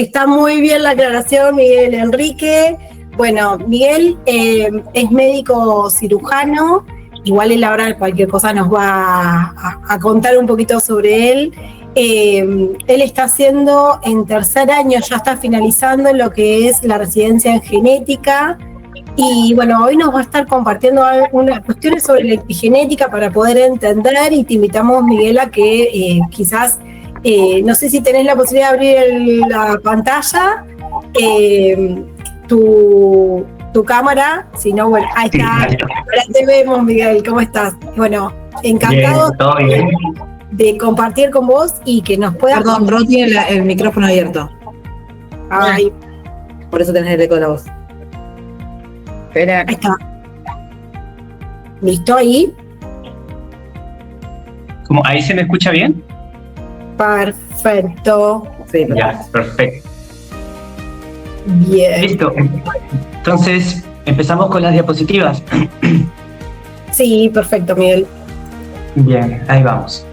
Está muy bien la aclaración, Miguel Enrique. Bueno, Miguel es médico cirujano. Igual él ahora cualquier cosa nos va a contar un poquito sobre él. Él está haciendo en tercer año, ya está finalizando lo que es la residencia en genética. Y bueno, hoy nos va a estar compartiendo algunas cuestiones sobre la epigenética para poder entender, y te invitamos, Miguel, a que quizás, no sé si tenés la posibilidad de abrir la pantalla, tu cámara, si no, bueno, ahí está, Sí, ahora te vemos, Miguel, ¿cómo estás? Bueno, encantado de compartir con vos y que nos puedas... Perdón, Ro tiene el micrófono abierto. Ay, por eso tenés el eco de la voz. Espera. ahí está. ¿Listo ahí? ¿Cómo, ahí se me escucha bien? Perfecto. Sí, Ya, perfecto. Bien. Listo. Entonces, empezamos con las diapositivas. Sí, perfecto, Miguel. Bien, ahí vamos.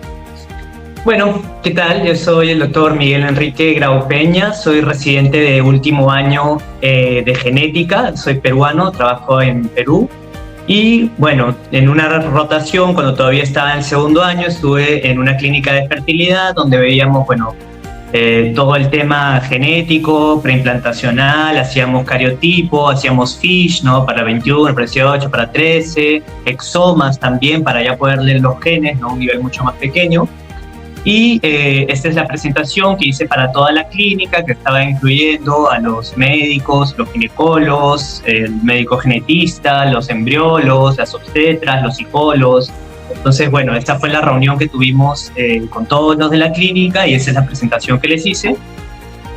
Bueno, ¿qué tal? Yo soy el doctor Miguel Enrique Grau Peña, soy residente de último año de genética, soy peruano, trabajo en Perú. Y bueno, en una rotación, cuando todavía estaba en el segundo año, estuve en una clínica de fertilidad donde veíamos, bueno, todo el tema genético, preimplantacional, hacíamos cariotipo, hacíamos FISH, ¿no? Para 21, para 18, para 13, exomas también para ya poder leer los genes, ¿no? A un nivel mucho más pequeño. Y esta es la presentación que hice para toda la clínica, que estaba incluyendo a los médicos, los ginecólogos, el médico genetista, los embriólogos, las obstetras, los psicólogos. Entonces, bueno, esta fue la reunión que tuvimos con todos los de la clínica y esa es la presentación que les hice.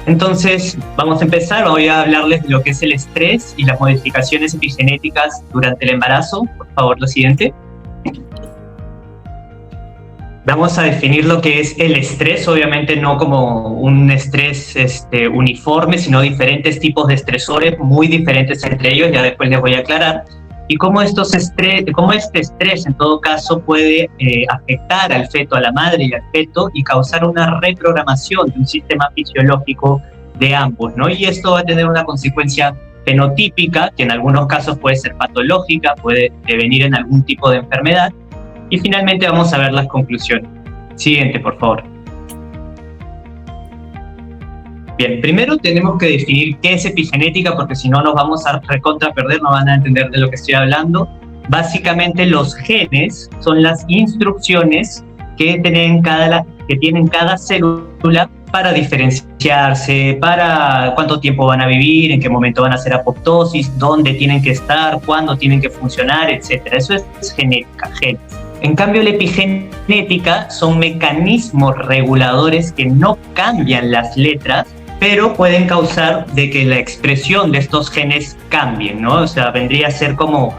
Entonces, vamos a empezar. Voy a hablarles de lo que es el estrés y las modificaciones epigenéticas durante el embarazo. Por favor, lo siguiente. Vamos a definir lo que es el estrés, obviamente no como un estrés uniforme, sino diferentes tipos de estresores muy diferentes entre ellos, ya después les voy a aclarar. Y cómo este estrés en todo caso puede afectar al feto, a la madre y al feto, y causar una reprogramación de un sistema fisiológico de ambos, ¿no? Y esto va a tener una consecuencia fenotípica, que en algunos casos puede ser patológica, puede devenir en algún tipo de enfermedad. Y finalmente vamos a ver las conclusiones. Siguiente, por favor. Bien, primero tenemos que definir qué es epigenética, porque si no nos vamos a recontra perder, no van a entender de lo que estoy hablando. Básicamente los genes son las instrucciones que tienen cada célula para diferenciarse, para cuánto tiempo van a vivir, en qué momento van a hacer apoptosis, dónde tienen que estar, cuándo tienen que funcionar, etc. Eso es genética, genes. En cambio, la epigenética son mecanismos reguladores que no cambian las letras, pero pueden causar de que la expresión de estos genes cambien, ¿no? O sea, vendría a ser como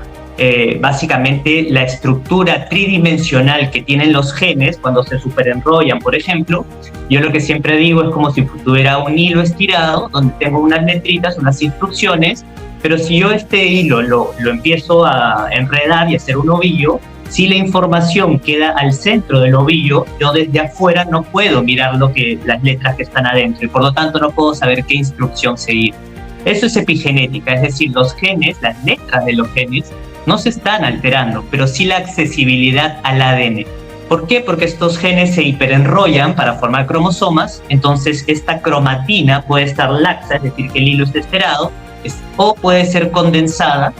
básicamente la estructura tridimensional que tienen los genes cuando se superenrollan, por ejemplo. Yo lo que siempre digo es como si tuviera un hilo estirado donde tengo unas letritas, unas instrucciones, pero si yo este hilo lo empiezo a enredar y hacer un ovillo, si la información queda al centro del ovillo, yo desde afuera no puedo mirar las letras que están adentro y por lo tanto no puedo saber qué instrucción seguir. Eso es epigenética, es decir, los genes, las letras de los genes, no se están alterando, pero sí la accesibilidad al ADN. ¿Por qué? Porque estos genes se hiperenrollan para formar cromosomas, entonces esta cromatina puede estar laxa, es decir, que el hilo está estirado, o puede ser condensada,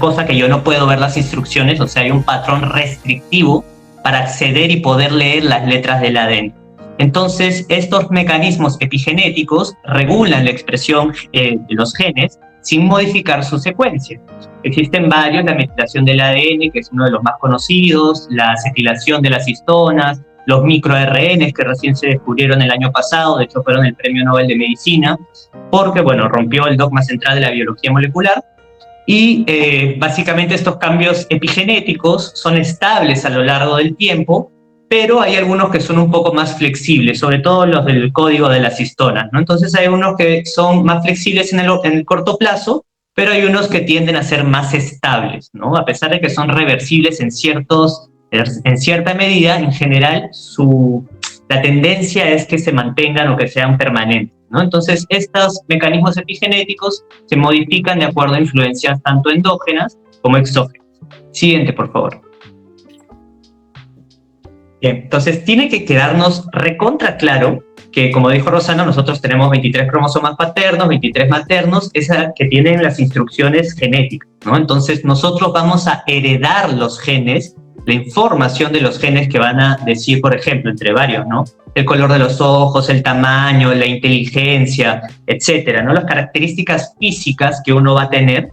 cosa que yo no puedo ver las instrucciones, o sea, hay un patrón restrictivo para acceder y poder leer las letras del ADN. Entonces, estos mecanismos epigenéticos regulan la expresión de los genes sin modificar su secuencia. Existen varios, la metilación del ADN, que es uno de los más conocidos, la acetilación de las histonas, los microRNs que recién se descubrieron el año pasado, de hecho fueron el Premio Nobel de Medicina, porque, bueno, rompió el dogma central de la biología molecular. Y básicamente estos cambios epigenéticos son estables a lo largo del tiempo, pero hay algunos que son un poco más flexibles, sobre todo los del código de las histonas, ¿no? Entonces hay unos que son más flexibles en el corto plazo, pero hay unos que tienden a ser más estables, ¿no? A pesar de que son reversibles en cierta medida, en general la tendencia es que se mantengan o que sean permanentes. ¿no? Entonces, estos mecanismos epigenéticos se modifican de acuerdo a influencias tanto endógenas como exógenas. Siguiente, por favor. Bien, entonces tiene que quedarnos recontra claro que, como dijo Rosana, nosotros tenemos 23 cromosomas paternos, 23 maternos, esa que tienen las instrucciones genéticas, ¿no? Entonces nosotros vamos a heredar los genes, la información de los genes que van a decir, por ejemplo, entre varios, ¿no? El color de los ojos, el tamaño, la inteligencia, etcétera, ¿no? Las características físicas que uno va a tener.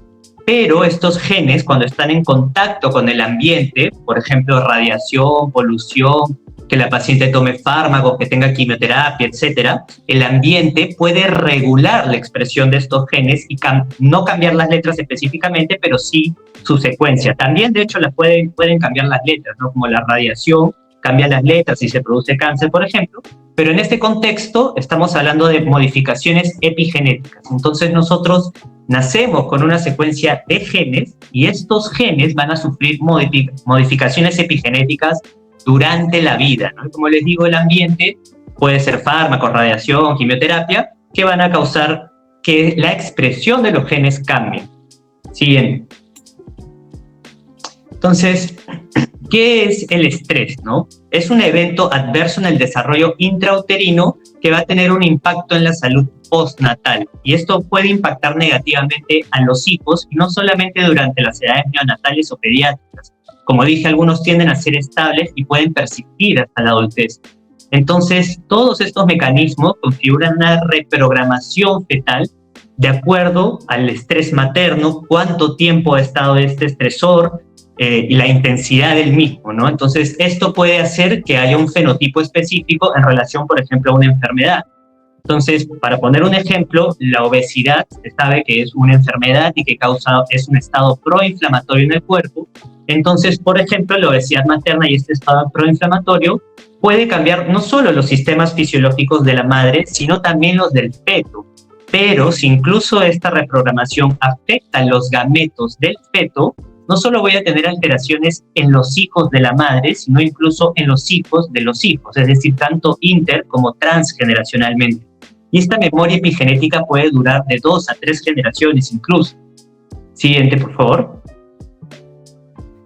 Pero estos genes, cuando están en contacto con el ambiente, por ejemplo, radiación, polución, que la paciente tome fármacos, que tenga quimioterapia, etcétera, el ambiente puede regular la expresión de estos genes y no cambiar las letras específicamente, pero sí su secuencia. También, de hecho, pueden cambiar las letras, ¿no? Como la radiación cambia las letras y se produce cáncer, por ejemplo. Pero en este contexto estamos hablando de modificaciones epigenéticas. Entonces nosotros nacemos con una secuencia de genes y estos genes van a sufrir modificaciones epigenéticas durante la vida, ¿no? Como les digo, el ambiente puede ser fármacos, radiación, quimioterapia, que van a causar que la expresión de los genes cambie. Siguiente. Entonces, ¿qué es el estrés, no? Es un evento adverso en el desarrollo intrauterino que va a tener un impacto en la salud postnatal. Y esto puede impactar negativamente a los hijos, y no solamente durante las edades neonatales o pediátricas. Como dije, algunos tienden a ser estables y pueden persistir hasta la adultez. Entonces, todos estos mecanismos configuran una reprogramación fetal de acuerdo al estrés materno, cuánto tiempo ha estado este estresor, y la intensidad del mismo, ¿no? Entonces, esto puede hacer que haya un fenotipo específico en relación, por ejemplo, a una enfermedad. Entonces, para poner un ejemplo, la obesidad se sabe que es una enfermedad y que es un estado proinflamatorio en el cuerpo. Entonces, por ejemplo, la obesidad materna y este estado proinflamatorio puede cambiar no solo los sistemas fisiológicos de la madre, sino también los del feto. Pero si incluso esta reprogramación afecta los gametos del feto, no solo voy a tener alteraciones en los hijos de la madre, sino incluso en los hijos de los hijos, es decir, tanto inter como transgeneracionalmente. Y esta memoria epigenética puede durar de 2 a 3 generaciones incluso. Siguiente, por favor.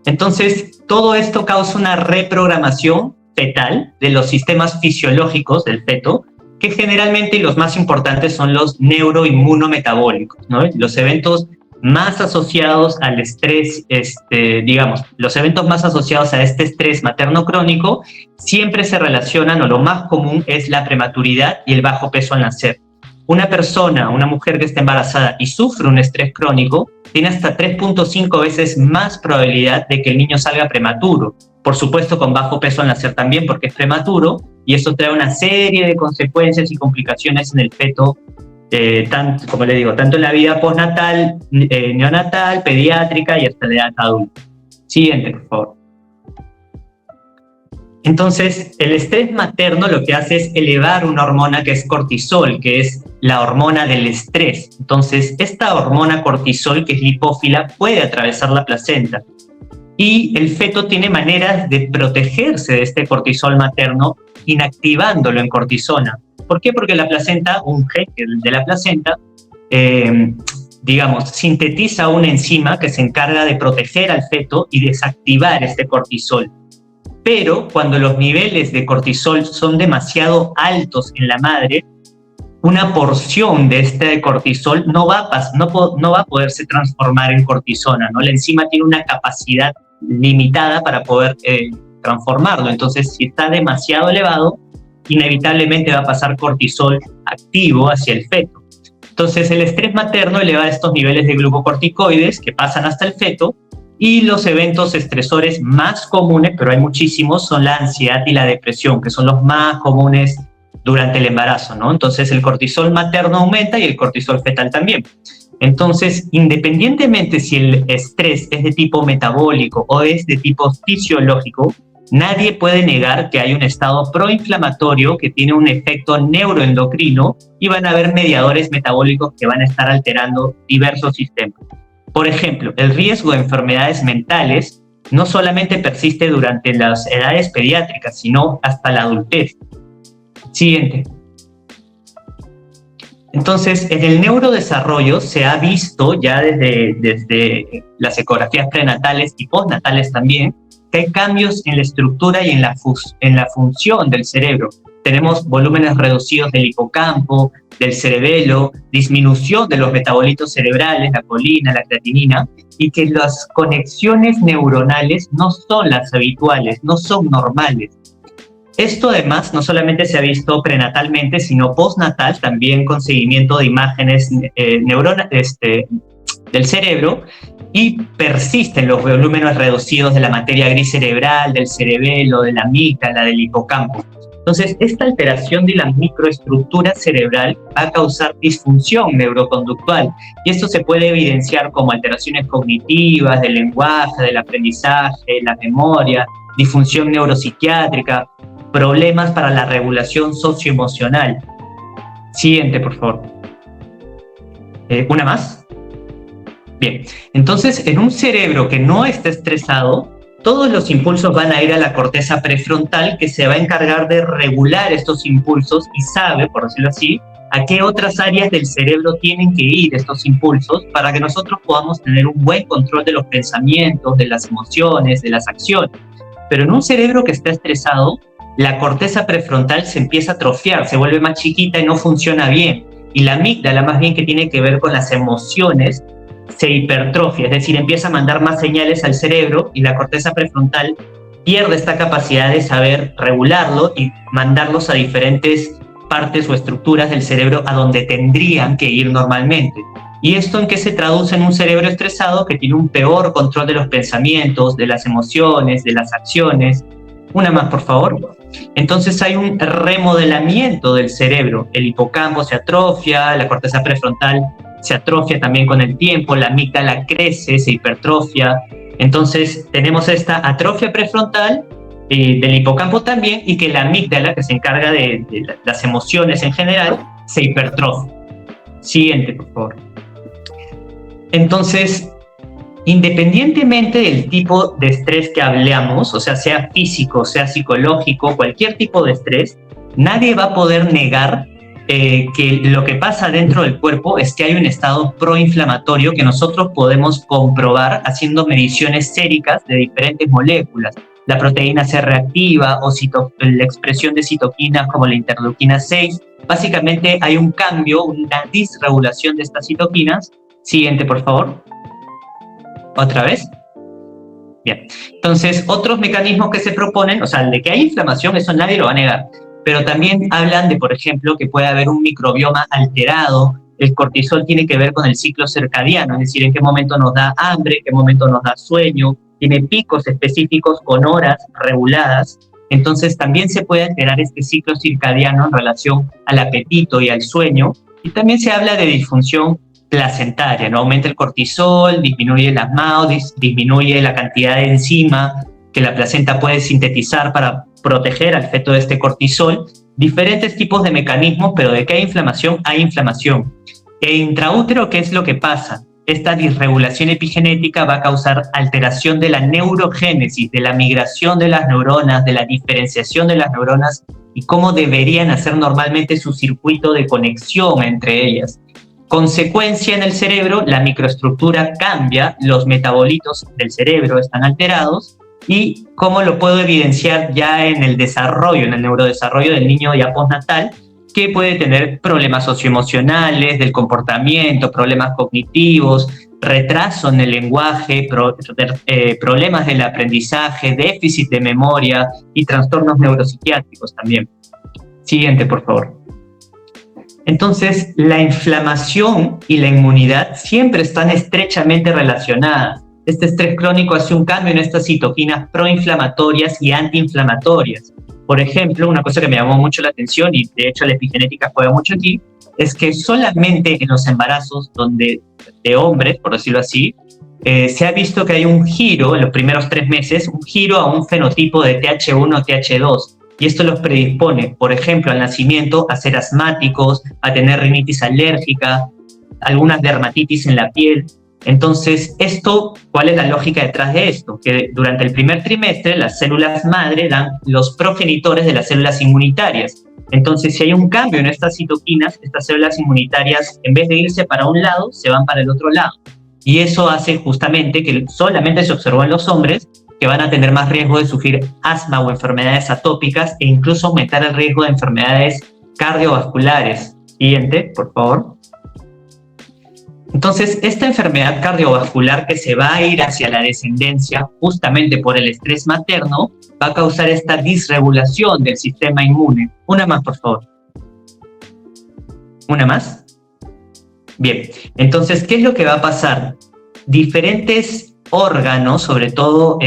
Entonces, todo esto causa una reprogramación fetal de los sistemas fisiológicos del feto, que generalmente los más importantes son los neuroinmunometabólicos, ¿no? Los eventos más asociados al estrés, los eventos más asociados a este estrés materno crónico siempre se relacionan, o lo más común es la prematuridad y el bajo peso al nacer. Una mujer que está embarazada y sufre un estrés crónico, tiene hasta 3.5 veces más probabilidad de que el niño salga prematuro. Por supuesto, con bajo peso al nacer también, porque es prematuro, y eso trae una serie de consecuencias y complicaciones en el feto, como le digo, tanto en la vida postnatal, neonatal, pediátrica y hasta la edad adulta. Siguiente, por favor. Entonces, el estrés materno lo que hace es elevar una hormona que es cortisol, que es la hormona del estrés. Entonces, esta hormona cortisol, que es lipófila, puede atravesar la placenta. Y el feto tiene maneras de protegerse de este cortisol materno, inactivándolo en cortisona. ¿Por qué? Porque la placenta, un gen de la placenta, sintetiza una enzima que se encarga de proteger al feto y desactivar este cortisol. Pero cuando los niveles de cortisol son demasiado altos en la madre, una porción de este cortisol no va a poderse transformar en cortisona, ¿no? La enzima tiene una capacidad limitada para poder transformarlo. Entonces, si está demasiado elevado, inevitablemente va a pasar cortisol activo hacia el feto. Entonces, el estrés materno eleva estos niveles de glucocorticoides que pasan hasta el feto, y los eventos estresores más comunes, pero hay muchísimos, son la ansiedad y la depresión, que son los más comunes durante el embarazo, ¿no? Entonces, el cortisol materno aumenta y el cortisol fetal también. Entonces, independientemente si el estrés es de tipo metabólico o es de tipo fisiológico, nadie puede negar que hay un estado proinflamatorio que tiene un efecto neuroendocrino y van a haber mediadores metabólicos que van a estar alterando diversos sistemas. Por ejemplo, el riesgo de enfermedades mentales no solamente persiste durante las edades pediátricas, sino hasta la adultez. Siguiente. Entonces, en el neurodesarrollo se ha visto ya desde las ecografías prenatales y postnatales también, que hay cambios en la estructura y en la función del cerebro. Tenemos volúmenes reducidos del hipocampo, del cerebelo, disminución de los metabolitos cerebrales, la colina, la creatinina, y que las conexiones neuronales no son las habituales, no son normales. Esto además no solamente se ha visto prenatalmente, sino postnatal, también con seguimiento de imágenes del cerebro, y persisten los volúmenes reducidos de la materia gris cerebral, del cerebelo, de la amígdala, del hipocampo. Entonces, esta alteración de la microestructura cerebral va a causar disfunción neuroconductual, y esto se puede evidenciar como alteraciones cognitivas, del lenguaje, del aprendizaje, la memoria, disfunción neuropsiquiátrica, problemas para la regulación socioemocional. Siguiente, por favor. ¿Una más? Bien, entonces en un cerebro que no está estresado, todos los impulsos van a ir a la corteza prefrontal, que se va a encargar de regular estos impulsos y sabe, por decirlo así, a qué otras áreas del cerebro tienen que ir estos impulsos para que nosotros podamos tener un buen control de los pensamientos, de las emociones, de las acciones. Pero en un cerebro que está estresado, la corteza prefrontal se empieza a atrofiar, se vuelve más chiquita y no funciona bien. Y la amígdala, más bien que tiene que ver con las emociones, se hipertrofia, es decir, empieza a mandar más señales al cerebro y la corteza prefrontal pierde esta capacidad de saber regularlo y mandarlos a diferentes partes o estructuras del cerebro a donde tendrían que ir normalmente. ¿Y esto en qué se traduce en un cerebro estresado que tiene un peor control de los pensamientos, de las emociones, de las acciones? Una más, por favor. Entonces hay un remodelamiento del cerebro. El hipocampo se atrofia, la corteza prefrontal se atrofia también con el tiempo, la amígdala crece, se hipertrofia. Entonces tenemos esta atrofia prefrontal del hipocampo también, y que la amígdala, que se encarga de las emociones en general, se hipertrofia. Siguiente, por favor. Entonces, independientemente del tipo de estrés que hablamos, o sea físico, sea psicológico, cualquier tipo de estrés, nadie va a poder negar que lo que pasa dentro del cuerpo es que hay un estado proinflamatorio que nosotros podemos comprobar haciendo mediciones séricas de diferentes moléculas. La proteína C reactiva o la expresión de citoquinas como la interleuquina 6. Básicamente hay un cambio, una disregulación de estas citoquinas. Siguiente, por favor. ¿Otra vez? Bien. Entonces, otros mecanismos que se proponen, o sea, de que hay inflamación, eso nadie lo va a negar, pero también hablan de, por ejemplo, que puede haber un microbioma alterado. El cortisol tiene que ver con el ciclo circadiano, es decir, en qué momento nos da hambre, en qué momento nos da sueño, tiene picos específicos con horas reguladas. Entonces, también se puede alterar este ciclo circadiano en relación al apetito y al sueño. Y también se habla de disfunción placentaria, ¿no? Aumenta el cortisol, disminuye las MAO, disminuye la cantidad de enzima que la placenta puede sintetizar para proteger al feto de este cortisol. Diferentes tipos de mecanismos, pero de que hay inflamación, hay inflamación. E intraútero, ¿qué es lo que pasa? Esta disregulación epigenética va a causar alteración de la neurogénesis, de la migración de las neuronas, de la diferenciación de las neuronas y cómo deberían hacer normalmente su circuito de conexión entre ellas. Consecuencia en el cerebro, la microestructura cambia, los metabolitos del cerebro están alterados. ¿Y cómo lo puedo evidenciar ya en el desarrollo, en el neurodesarrollo del niño ya postnatal, que puede tener problemas socioemocionales, del comportamiento, problemas cognitivos, retraso en el lenguaje, problemas del aprendizaje, déficit de memoria y trastornos neuropsiquiátricos también? Siguiente, por favor. Entonces, la inflamación y la inmunidad siempre están estrechamente relacionadas. Este estrés crónico hace un cambio en estas citoquinas proinflamatorias y antiinflamatorias. Por ejemplo, una cosa que me llamó mucho la atención, y de hecho la epigenética juega mucho aquí, es que solamente en los embarazos de hombres, por decirlo así, se ha visto que hay un giro en los primeros 3 meses, un giro a un fenotipo de TH1 o TH2. Y esto los predispone, por ejemplo, al nacimiento a ser asmáticos, a tener rinitis alérgica, algunas dermatitis en la piel. Entonces, ¿cuál es la lógica detrás de esto? Que durante el primer trimestre las células madre dan los progenitores de las células inmunitarias. Entonces, si hay un cambio en estas citoquinas, estas células inmunitarias, en vez de irse para un lado, se van para el otro lado. Y eso hace justamente que solamente se observó en los hombres que van a tener más riesgo de sufrir asma o enfermedades atópicas e incluso aumentar el riesgo de enfermedades cardiovasculares. Siguiente, por favor. Entonces, esta enfermedad cardiovascular que se va a ir hacia la descendencia justamente por el estrés materno va a causar esta disregulación del sistema inmune. Una más, por favor. ¿Una más? Bien, entonces, ¿qué es lo que va a pasar? Diferentes órganos, sobre todo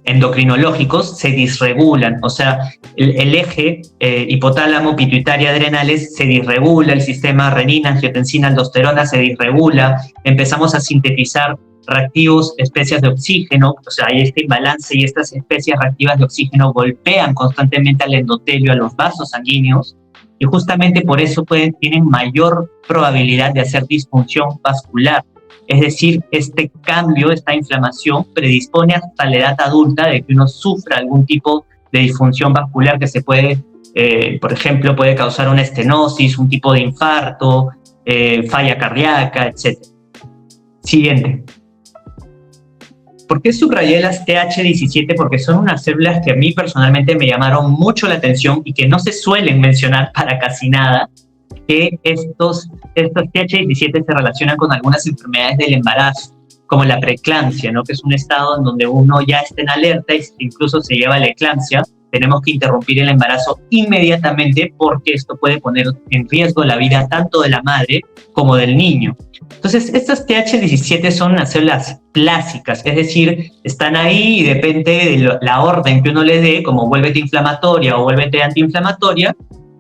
endocrinológicos, se disregulan, o sea, el eje hipotálamo, pituitaria, adrenales se disregula, el sistema renina, angiotensina, aldosterona se disregula, empezamos a sintetizar reactivos, especies de oxígeno, o sea, hay este imbalance y estas especies reactivas de oxígeno golpean constantemente al endotelio, a los vasos sanguíneos, y justamente por eso tienen mayor probabilidad de hacer disfunción vascular. Es decir, este cambio, esta inflamación, predispone hasta la edad adulta de que uno sufra algún tipo de disfunción vascular que se puede, por ejemplo, puede causar una estenosis, un tipo de infarto, falla cardíaca, etc. Siguiente. ¿Por qué subrayé las TH17? Porque son unas células que a mí personalmente me llamaron mucho la atención y que no se suelen mencionar para casi nada, que estos TH17 se relacionan con algunas enfermedades del embarazo, como la preeclampsia, ¿no? Que es un estado en donde uno ya está en alerta y incluso se lleva a la eclampsia. Tenemos que interrumpir el embarazo inmediatamente porque esto puede poner en riesgo la vida tanto de la madre como del niño. Entonces, estas TH17 son unas células clásicas, es decir, están ahí y depende de la orden que uno les dé, como vuélvete inflamatoria o vuélvete antiinflamatoria,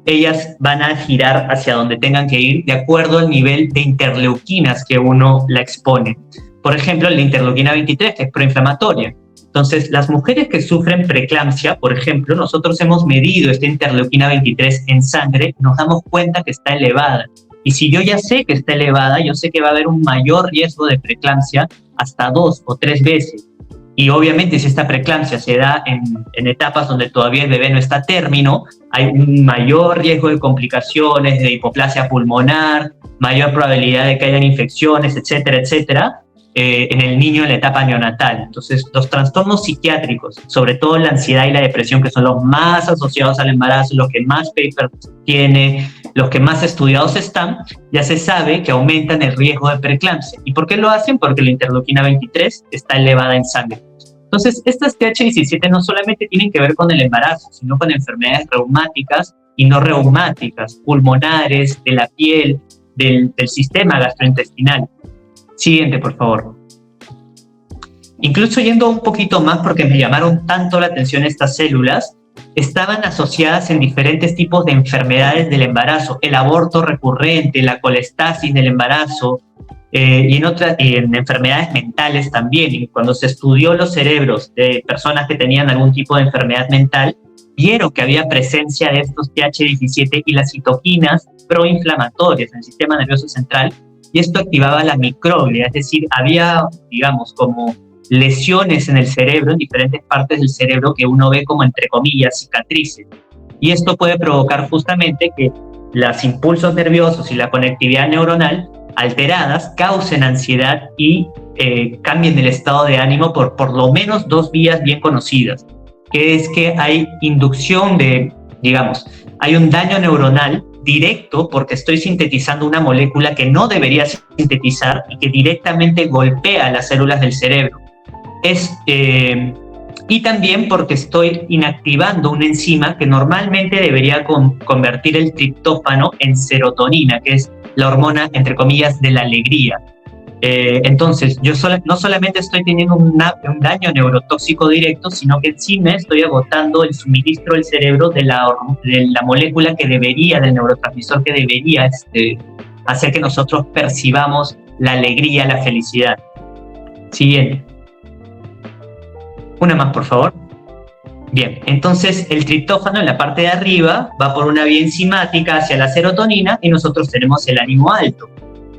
ellas van a girar hacia donde tengan que ir de acuerdo al nivel de interleuquinas que uno la expone. Por ejemplo, la interleuquina 23, que es proinflamatoria. Entonces, las mujeres que sufren preeclampsia, por ejemplo, nosotros hemos medido esta interleuquina 23 en sangre, nos damos cuenta que está elevada. Y si yo ya sé que está elevada, yo sé que va a haber un mayor riesgo de preeclampsia hasta 2 o 3 veces. Y obviamente si esta preeclampsia se da en etapas donde todavía el bebé no está a término, hay un mayor riesgo de complicaciones, de hipoplasia pulmonar, mayor probabilidad de que hayan infecciones, etcétera, etcétera, en el niño en la etapa neonatal. Entonces, los trastornos psiquiátricos, sobre todo la ansiedad y la depresión, que son los más asociados al embarazo, los que más papers tiene, los que más estudiados están, ya se sabe que aumentan el riesgo de preeclampsia. ¿Y por qué lo hacen? Porque la interleuquina 23 está elevada en sangre. Entonces, estas TH17 no solamente tienen que ver con el embarazo, sino con enfermedades reumáticas y no reumáticas, pulmonares, de la piel, del sistema gastrointestinal. Siguiente, por favor. Incluso yendo un poquito más, porque me llamaron tanto la atención estas células, estaban asociadas en diferentes tipos de enfermedades del embarazo, el aborto recurrente, la colestasis del embarazo, y en enfermedades mentales también. Y cuando se estudió los cerebros de personas que tenían algún tipo de enfermedad mental, vieron que había presencia de estos TH17 y las citoquinas proinflamatorias en el sistema nervioso central, y esto activaba la microglia, es decir, había, digamos, como lesiones en el cerebro, en diferentes partes del cerebro que uno ve como, entre comillas, cicatrices. Y esto puede provocar justamente que los impulsos nerviosos y la conectividad neuronal alteradas causen ansiedad y cambien el estado de ánimo por lo menos 2 vías bien conocidas, que es que hay inducción de, digamos, hay un daño neuronal directo porque estoy sintetizando una molécula que no debería sintetizar y que directamente golpea las células del cerebro. Y también porque estoy inactivando una enzima que normalmente debería convertir el triptófano en serotonina, que es la hormona, entre comillas, de la alegría. Entonces, yo no solamente estoy teniendo un daño neurotóxico directo, sino que encima estoy agotando el suministro del cerebro de la molécula que debería, del neurotransmisor que debería hacer que nosotros percibamos la alegría, la felicidad. Siguiente. Una más, por favor. Bien, entonces el triptófano en la parte de arriba va por una vía enzimática hacia la serotonina y nosotros tenemos el ánimo alto.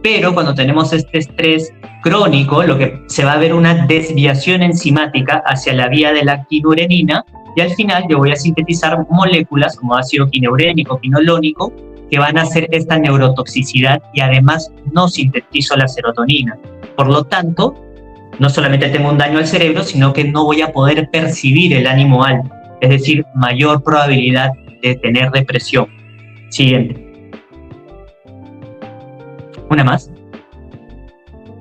Pero cuando tenemos este estrés crónico, lo que se va a ver una desviación enzimática hacia la vía de la actinurenina y al final yo voy a sintetizar moléculas como ácido quineurénico, quinolónico, que van a hacer esta neurotoxicidad y además no sintetizo la serotonina. Por lo tanto, no solamente tengo un daño al cerebro, sino que no voy a poder percibir el ánimo alto, es decir, mayor probabilidad de tener depresión. Siguiente. Una más.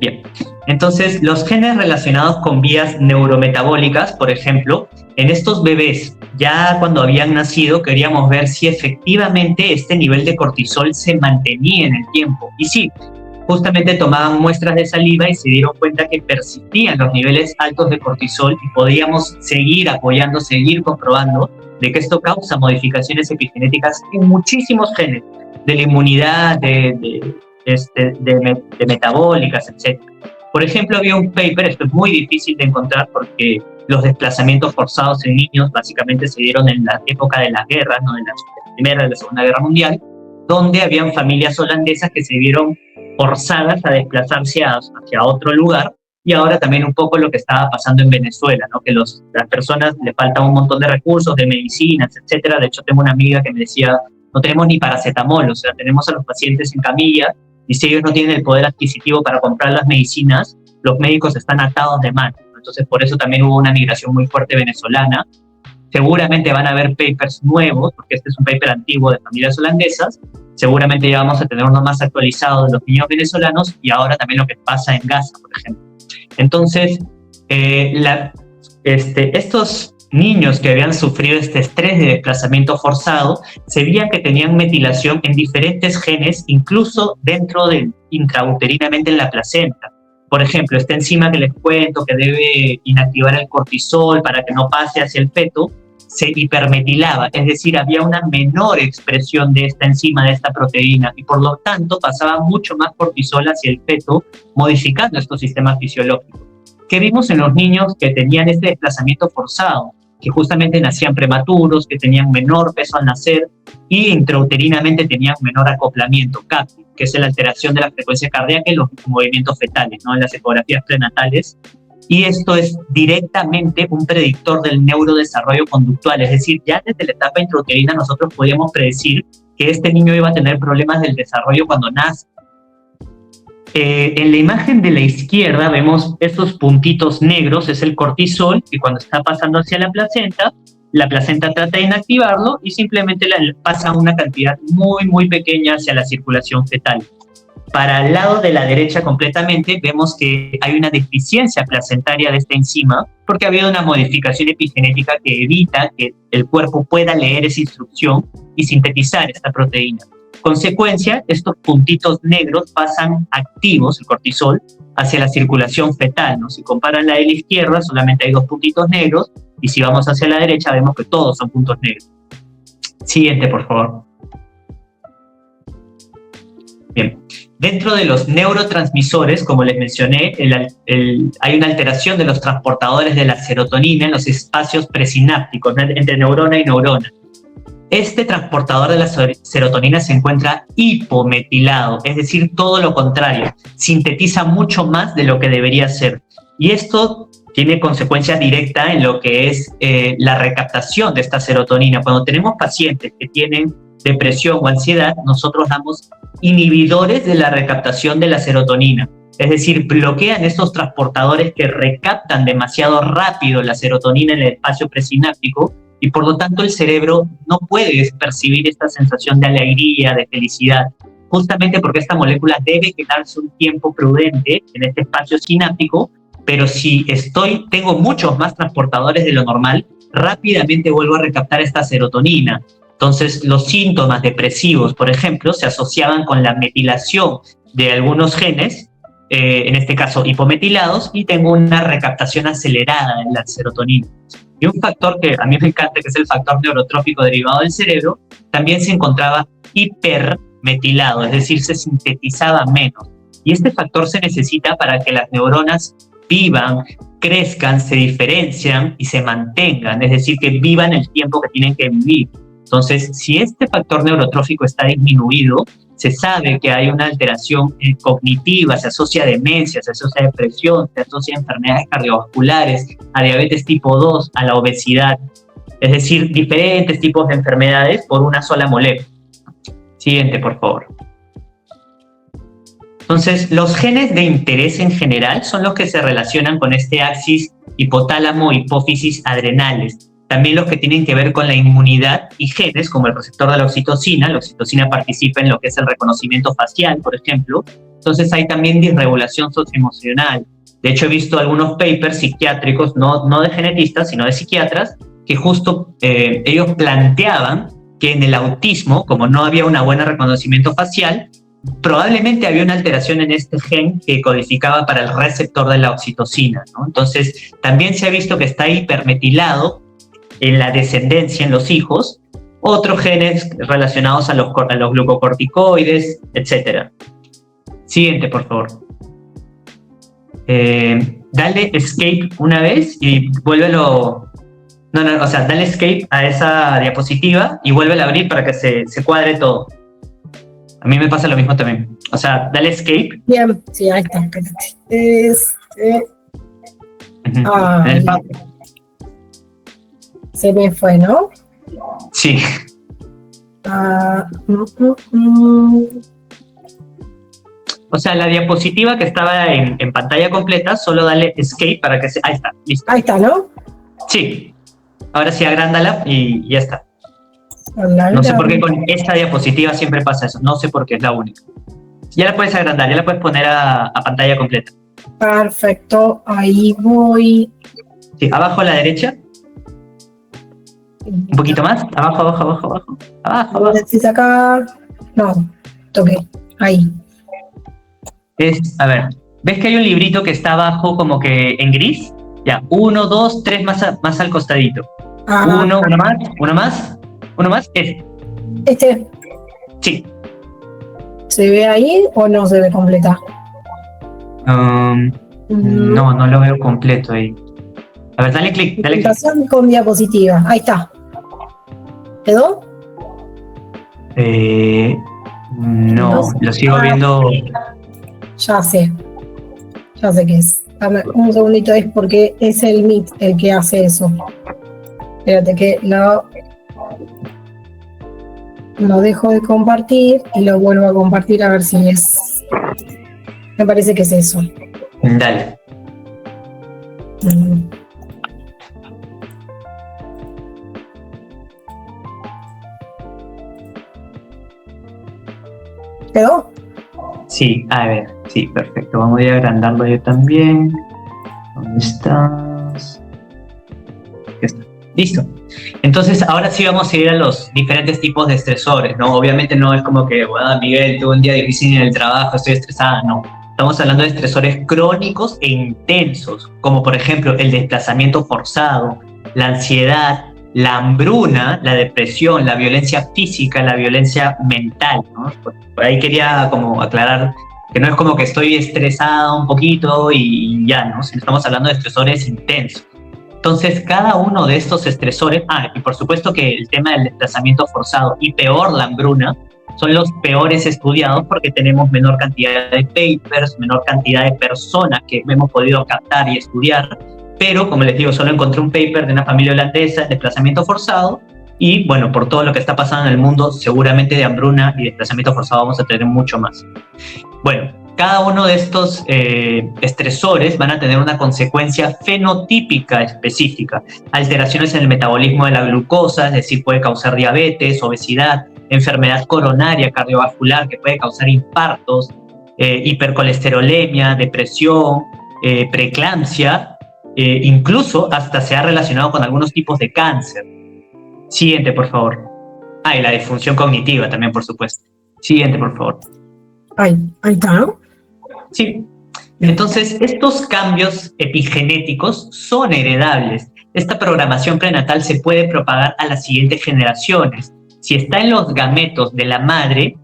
Bien. Entonces, los genes relacionados con vías neurometabólicas, por ejemplo, en estos bebés, ya cuando habían nacido, queríamos ver si efectivamente este nivel de cortisol se mantenía en el tiempo. Y sí, justamente tomaban muestras de saliva y se dieron cuenta que persistían los niveles altos de cortisol y podíamos seguir apoyando, seguir comprobando de que esto causa modificaciones epigenéticas en muchísimos genes, de la inmunidad, de metabólicas, etc. Por ejemplo, había un paper, esto es muy difícil de encontrar porque los desplazamientos forzados en niños básicamente se dieron en la época de las guerras, ¿no? En la Primera y la Segunda Guerra Mundial, donde habían familias holandesas que se vieron forzadas a desplazarse hacia otro lugar, y ahora también un poco lo que estaba pasando en Venezuela, ¿no? Que las personas le faltan un montón de recursos, de medicinas, etcétera. De hecho, tengo una amiga que me decía, no tenemos ni paracetamol, o sea, tenemos a los pacientes en camilla, y si ellos no tienen el poder adquisitivo para comprar las medicinas, los médicos están atados de mano. Entonces, por eso también hubo una migración muy fuerte venezolana. Seguramente van a haber papers nuevos, porque este es un paper antiguo de familias holandesas. Seguramente ya vamos a tener uno más actualizado de los niños venezolanos, y ahora también lo que pasa en Gaza, por ejemplo. Entonces, estos niños que habían sufrido este estrés de desplazamiento forzado, se veía que tenían metilación en diferentes genes, incluso dentro intrauterinamente en la placenta. Por ejemplo, esta enzima que les cuento que debe inactivar el cortisol para que no pase hacia el feto, se hipermetilaba, es decir, había una menor expresión de esta enzima, de esta proteína, y por lo tanto pasaba mucho más cortisol hacia el feto, modificando estos sistemas fisiológicos. ¿Qué vimos en los niños que tenían este desplazamiento forzado? Que justamente nacían prematuros, que tenían menor peso al nacer y intrauterinamente tenían menor acoplamiento, CAPI, que es la alteración de la frecuencia cardíaca y los movimientos fetales, ¿no? En las ecografías prenatales. Y esto es directamente un predictor del neurodesarrollo conductual, es decir, ya desde la etapa intrauterina nosotros podíamos predecir que este niño iba a tener problemas del desarrollo cuando nace. En la imagen de la izquierda vemos estos puntitos negros, es el cortisol, que cuando está pasando hacia la placenta trata de inactivarlo y simplemente pasa una cantidad muy, muy pequeña hacia la circulación fetal. Para el lado de la derecha completamente vemos que hay una deficiencia placentaria de esta enzima porque ha habido una modificación epigenética que evita que el cuerpo pueda leer esa instrucción y sintetizar esta proteína. Consecuencia, estos puntitos negros pasan activos, el cortisol, hacia la circulación fetal, ¿no? Si comparan la de la izquierda, solamente hay 2 puntitos negros, y si vamos hacia la derecha, vemos que todos son puntos negros. Siguiente, por favor. Bien. Dentro de los neurotransmisores, como les mencioné, hay una alteración de los transportadores de la serotonina en los espacios presinápticos, ¿no? Entre neurona y neurona. Este transportador de la serotonina se encuentra hipometilado, es decir, todo lo contrario, sintetiza mucho más de lo que debería ser. Y esto tiene consecuencia directa en lo que es la recaptación de esta serotonina. Cuando tenemos pacientes que tienen depresión o ansiedad, nosotros damos inhibidores de la recaptación de la serotonina. Es decir, bloquean estos transportadores que recaptan demasiado rápido la serotonina en el espacio presináptico, y por lo tanto el cerebro no puede percibir esta sensación de alegría, de felicidad, justamente porque esta molécula debe quedarse un tiempo prudente en este espacio sináptico, pero si tengo muchos más transportadores de lo normal, rápidamente vuelvo a recaptar esta serotonina. Entonces los síntomas depresivos, por ejemplo, se asociaban con la metilación de algunos genes, en este caso hipometilados, y tengo una recaptación acelerada de la serotonina. Y un factor que a mí me encanta, que es el factor neurotrófico derivado del cerebro, también se encontraba hipermetilado, es decir, se sintetizaba menos. Y este factor se necesita para que las neuronas vivan, crezcan, se diferencian y se mantengan, es decir, que vivan el tiempo que tienen que vivir. Entonces, si este factor neurotrófico está disminuido, se sabe que hay una alteración cognitiva, se asocia a demencia, se asocia a depresión, se asocia a enfermedades cardiovasculares, a diabetes tipo 2, a la obesidad. es decir, diferentes tipos de enfermedades por una sola molécula. Siguiente, por favor. Entonces, los genes de interés en general son los que se relacionan con este axis hipotálamo, hipófisis, adrenales. También los que tienen que ver con la inmunidad y genes, como el receptor de la oxitocina. La oxitocina participa en lo que es el reconocimiento facial, por ejemplo. Entonces, hay también disregulación socioemocional. De hecho, he visto algunos papers psiquiátricos, no de genetistas, sino de psiquiatras, que justo ellos planteaban que en el autismo, como no había un buen reconocimiento facial, probablemente había una alteración en este gen que codificaba para el receptor de la oxitocina, ¿no? Entonces, también se ha visto que está hipermetilado en la descendencia, en los hijos, otros genes relacionados a los glucocorticoides, etc. Siguiente, por favor. Dale escape una vez y vuélvelo... No, o sea, dale escape a esa diapositiva y vuélvela a abrir para que se cuadre todo. A mí me pasa lo mismo también. O sea, dale escape. Bien, sí, ahí está, espérate. En el papel. Se me fue, ¿no? Sí. O sea, la diapositiva que estaba en pantalla completa, solo dale escape para que se... Ahí está, listo. Ahí está, ¿no? Sí. Ahora sí, agrándala y ya está. No sé por qué con esta diapositiva siempre pasa eso. No sé por qué, es la única. Ya la puedes agrandar, ya la puedes poner a pantalla completa. Perfecto, ahí voy. Sí, abajo a la derecha. Un poquito más. Abajo. ¿Decís acá? No, toqué. Ahí. A ver, ¿ves que hay un librito que está abajo como que en gris? Ya, 1, 2, 3 más al costadito. Uno más. Este. Sí. ¿Se ve ahí o no se ve completa? No lo veo completo ahí. A ver, dale clic. Presentación con diapositiva. Ahí está. ¿Quedó? No, lo sigo viendo. Ya sé qué es. Dame un segundito, es porque es el Meet el que hace eso. Espérate que lo dejo de compartir y lo vuelvo a compartir a ver si es. Me parece que es eso. Dale. ¿Quedó? Sí, a ver, sí, perfecto. Vamos a ir agrandarlo yo también. ¿Dónde estás? Aquí está. Listo. Entonces, ahora sí vamos a ir a los diferentes tipos de estresores, ¿no? Obviamente no es como que, bueno, Miguel, tuve un día difícil en el trabajo, estoy estresada, no. Estamos hablando de estresores crónicos e intensos, como por ejemplo el desplazamiento forzado, la ansiedad, la hambruna, la depresión, la violencia física, la violencia mental, ¿no? Por ahí quería como aclarar que no es como que estoy estresada un poquito y ya, ¿no? Estamos hablando de estresores intensos. Entonces, cada uno de estos estresores, y por supuesto que el tema del desplazamiento forzado y peor la hambruna, son los peores estudiados porque tenemos menor cantidad de papers, menor cantidad de personas que hemos podido captar y estudiar. Pero, como les digo, solo encontré un paper de una familia holandesa, desplazamiento forzado, y bueno, por todo lo que está pasando en el mundo, seguramente de hambruna y desplazamiento forzado vamos a tener mucho más. Bueno, cada uno de estos estresores van a tener una consecuencia fenotípica específica. Alteraciones en el metabolismo de la glucosa, es decir, puede causar diabetes, obesidad, enfermedad coronaria, cardiovascular, que puede causar infartos, hipercolesterolemia, depresión, preeclampsia, incluso hasta se ha relacionado con algunos tipos de cáncer. Siguiente, por favor. Y la disfunción cognitiva también, por supuesto. Siguiente, por favor. Ahí está, ¿no? Sí. Entonces, estos cambios epigenéticos son heredables. Esta programación prenatal se puede propagar a las siguientes generaciones. Si está en los gametos de la madre,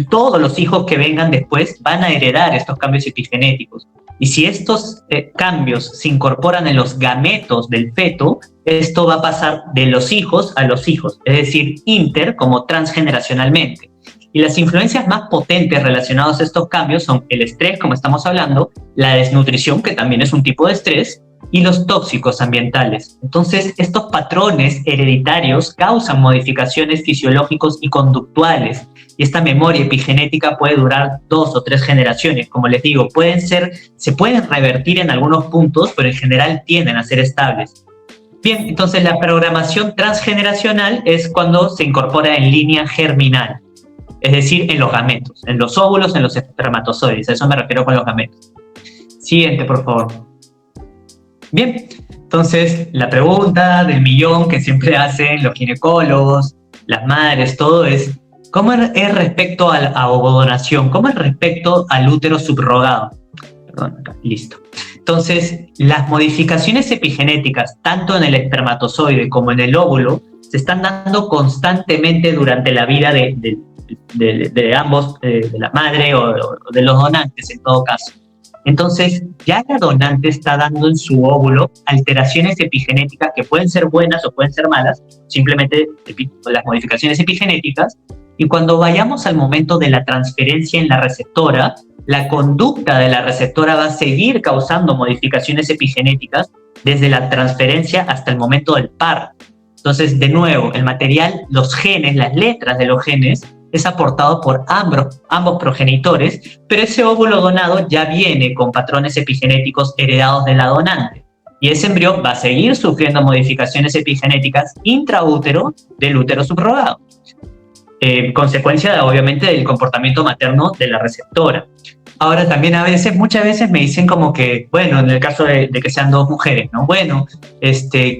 todos los hijos que vengan después van a heredar estos cambios epigenéticos. Y si estos cambios se incorporan en los gametos del feto, esto va a pasar de los hijos a los hijos, es decir, como transgeneracionalmente. Y las influencias más potentes relacionadas a estos cambios son el estrés, como estamos hablando, la desnutrición, que también es un tipo de estrés, y los tóxicos ambientales. Entonces, estos patrones hereditarios causan modificaciones fisiológicos y conductuales, y esta memoria epigenética puede durar 2 o 3 generaciones. Como les digo, se pueden revertir en algunos puntos, pero en general tienden a ser estables. Bien, entonces la programación transgeneracional es cuando se incorpora en línea germinal, es decir, en los gametos, en los óvulos, en los espermatozoides. A eso me refiero con los gametos. Siguiente, por favor. Bien, entonces la pregunta del millón que siempre hacen los ginecólogos, las madres, todo es, ¿cómo es respecto a ovodonación? ¿Cómo es respecto al útero subrogado? Perdón, acá, listo. Entonces, las modificaciones epigenéticas, tanto en el espermatozoide como en el óvulo, se están dando constantemente durante la vida de ambos, de la madre o de los donantes en todo caso. Entonces, ya la donante está dando en su óvulo alteraciones epigenéticas que pueden ser buenas o pueden ser malas, simplemente las modificaciones epigenéticas, y cuando vayamos al momento de la transferencia en la receptora, la conducta de la receptora va a seguir causando modificaciones epigenéticas desde la transferencia hasta el momento del par. Entonces, de nuevo, el material, los genes, las letras de los genes, es aportado por ambos progenitores, pero ese óvulo donado ya viene con patrones epigenéticos heredados de la donante. Y ese embrión va a seguir sufriendo modificaciones epigenéticas intraútero del útero subrogado. Consecuencia, obviamente, del comportamiento materno de la receptora. Ahora también muchas veces me dicen como que, bueno, en el caso de que sean dos mujeres, ¿no? Bueno,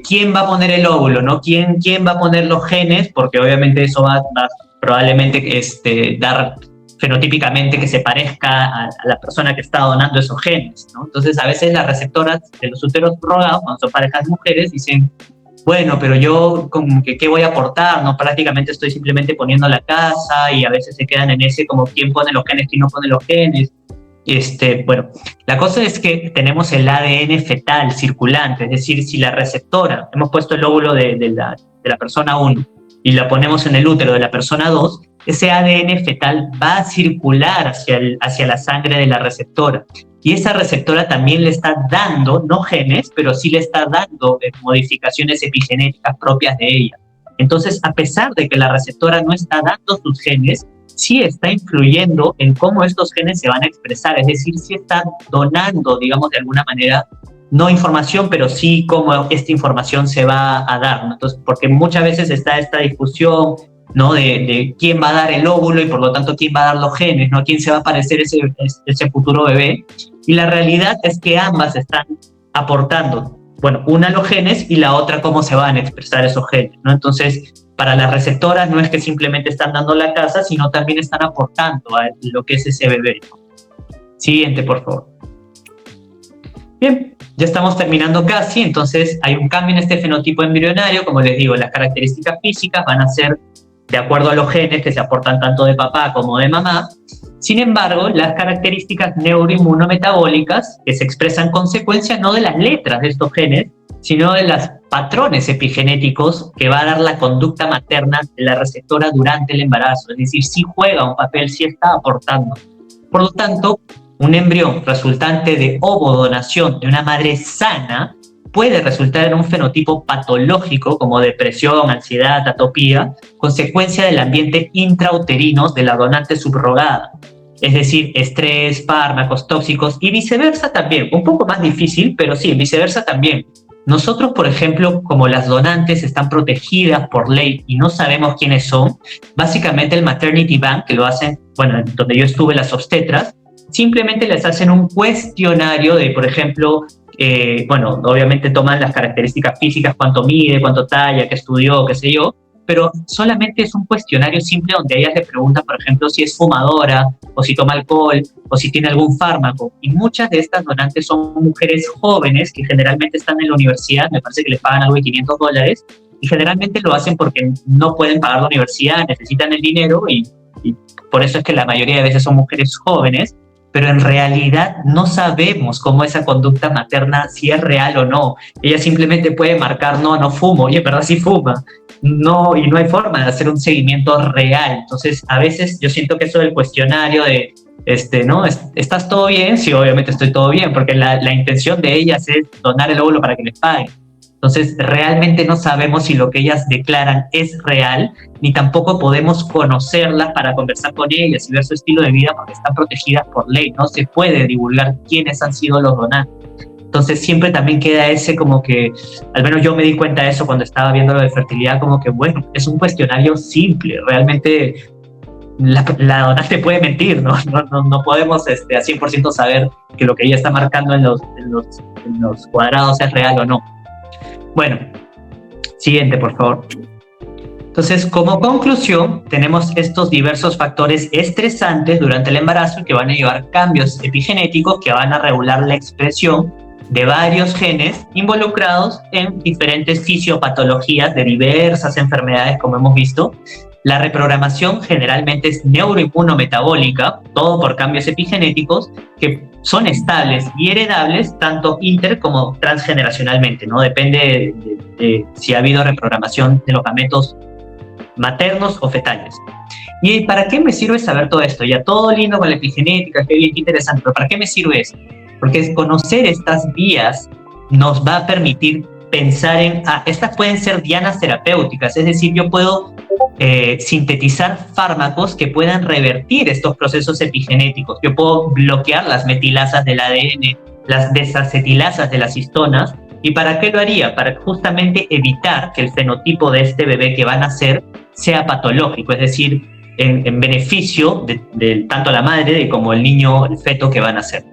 ¿quién va a poner el óvulo, no? ¿Quién va a poner los genes? Porque obviamente eso va probablemente dar fenotípicamente que se parezca a la persona que está donando esos genes, ¿no? Entonces a veces las receptoras de los úteros subrogados, cuando son parejas mujeres, dicen, bueno, pero yo, ¿qué voy a aportar? ¿No? Prácticamente estoy simplemente poniendo la casa, y a veces se quedan en ese como quién pone los genes, quién no pone los genes. Bueno, la cosa es que tenemos el ADN fetal circulante, es decir, si la receptora, hemos puesto el óvulo de la persona 1 y la ponemos en el útero de la persona 2, ese ADN fetal va a circular hacia la sangre de la receptora. Y esa receptora también le está dando, no genes, pero sí le está dando modificaciones epigenéticas propias de ella. Entonces, a pesar de que la receptora no está dando sus genes, sí está influyendo en cómo estos genes se van a expresar. Es decir, sí está donando, digamos, de alguna manera, no información, pero sí cómo esta información se va a dar, ¿no? Entonces, porque muchas veces está esta discusión, ¿no? de quién va a dar el óvulo y por lo tanto quién va a dar los genes, ¿no? Quién se va a parecer ese futuro bebé. Y la realidad es que ambas están aportando, bueno, una los genes y la otra cómo se van a expresar esos genes, ¿no? Entonces, para las receptoras no es que simplemente están dando la casa, sino también están aportando a lo que es ese bebé. Siguiente, por favor. Bien, ya estamos terminando casi, entonces hay un cambio en este fenotipo embrionario. Como les digo, las características físicas van a ser de acuerdo a los genes que se aportan tanto de papá como de mamá. Sin embargo, las características neuroinmunometabólicas que se expresan en consecuencia no de las letras de estos genes, sino de los patrones epigenéticos que va a dar la conducta materna de la receptora durante el embarazo. Es decir, sí juega un papel, sí está aportando. Por lo tanto, un embrión resultante de ovodonación de una madre sana puede resultar en un fenotipo patológico como depresión, ansiedad, atopía, consecuencia del ambiente intrauterino de la donante subrogada. Es decir, estrés, fármacos tóxicos y viceversa también. Un poco más difícil, pero sí, viceversa también. Nosotros, por ejemplo, como las donantes están protegidas por ley y no sabemos quiénes son, básicamente el Maternity Bank, que lo hacen, bueno, donde yo estuve, las obstetras, simplemente les hacen un cuestionario de, por ejemplo, bueno, obviamente toman las características físicas, cuánto mide, cuánto talla, qué estudió, qué sé yo, pero solamente es un cuestionario simple donde ellas le preguntan, por ejemplo, si es fumadora, o si toma alcohol, o si tiene algún fármaco. Y muchas de estas donantes son mujeres jóvenes que generalmente están en la universidad, me parece que les pagan algo de $500, y generalmente lo hacen porque no pueden pagar la universidad, necesitan el dinero, y por eso es que la mayoría de veces son mujeres jóvenes, pero en realidad no sabemos cómo esa conducta materna, si es real o no. Ella simplemente puede marcar, no fumo, oye, ¿verdad? Sí fuma. No, y no hay forma de hacer un seguimiento real. Entonces, a veces yo siento que eso del cuestionario de ¿no? ¿Estás todo bien? Sí, obviamente estoy todo bien, porque la intención de ellas es donar el óvulo para que les paguen. Entonces, realmente no sabemos si lo que ellas declaran es real, ni tampoco podemos conocerlas para conversar con ellas y ver su estilo de vida, porque están protegidas por ley. No se puede divulgar quiénes han sido los donantes. Entonces, siempre también queda ese como que, al menos yo me di cuenta de eso cuando estaba viendo lo de fertilidad, como que, bueno, es un cuestionario simple. Realmente la donante puede mentir, ¿no? No podemos a 100% saber que lo que ella está marcando en los cuadrados es real o no. Bueno, siguiente, por favor. Entonces, como conclusión, tenemos estos diversos factores estresantes durante el embarazo que van a llevar cambios epigenéticos que van a regular la expresión de varios genes involucrados en diferentes fisiopatologías de diversas enfermedades, como hemos visto. La reprogramación generalmente es neuroinmunometabólica, todo por cambios epigenéticos que son estables y heredables tanto inter como transgeneracionalmente, ¿no? Depende de si ha habido reprogramación de los gametos maternos o fetales. ¿Y para qué me sirve saber todo esto? Ya todo lindo con la epigenética, qué bien, qué interesante, pero ¿para qué me sirve esto? Porque conocer estas vías nos va a permitir pensar en, estas pueden ser dianas terapéuticas, es decir, yo puedo sintetizar fármacos que puedan revertir estos procesos epigenéticos. Yo puedo bloquear las metilasas del ADN, las desacetilasas de las histonas. ¿Y para qué lo haría? Para justamente evitar que el fenotipo de este bebé que va a nacer sea patológico, es decir, en beneficio de tanto la madre como el niño, el feto que va a nacer.